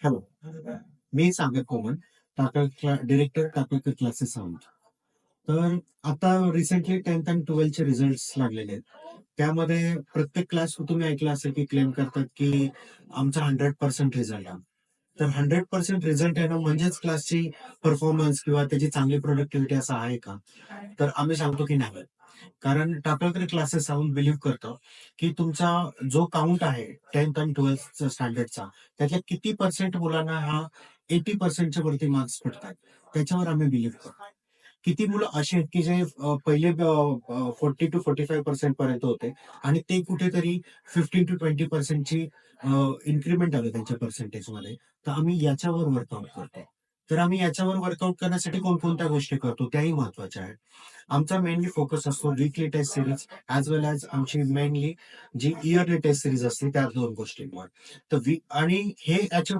Hello. मी सागर कोमल, director Takalkar classes आहोत. तर आता रिसेंटली 10th आणि 12th चे रिझल्ट्स लागलेले आहेत. त्यामध्ये प्रत्येक क्लास तुम्ही ऐकलं असेल की क्लेम करतात की आमचा 100% रिझल्ट आहे. तर 100% रिझल्ट येणं म्हणजेच क्लासची परफॉर्मन्स किंवा त्याची चांगली प्रोडक्टिव्हिटी असं आहे का? तर आम्ही सांगतो की नाही. कारण टाकळकर क्लासेस आम्ही बिलीव्ह करतो, की तुमचा जो काउंट आहे 10th आणि 12th स्टँडर्डचा, त्यातल्या किती पर्सेंट मुलांना हा 80% वरती मार्क्स पडतात, त्याच्यावर आम्ही बिलीव्ह करतो. किती मुलं अशी आहेत, की जे पहिले 40% to 45% पर्यंत होते आणि ते कुठेतरी 15% to 20% ची इन्क्रिमेंट आलं त्यांच्या पर्सेंटेजमध्ये. तर आम्ही याच्यावर वर्कआउट करतो. तर आम्ही याच्यावर वर्कआउट करण्यासाठी कोणकोणत्या गोष्टी करतो त्याही महत्त्वाच्या आहेत. आमचा मेनली फोकस असतो वीकली टेस्ट सीरीज ॲज वेल ॲज आमची मेनली जी इयरली टेस्ट सीरीज असते त्या 2 गोष्टींवर. तर आणि हे अचीव्ह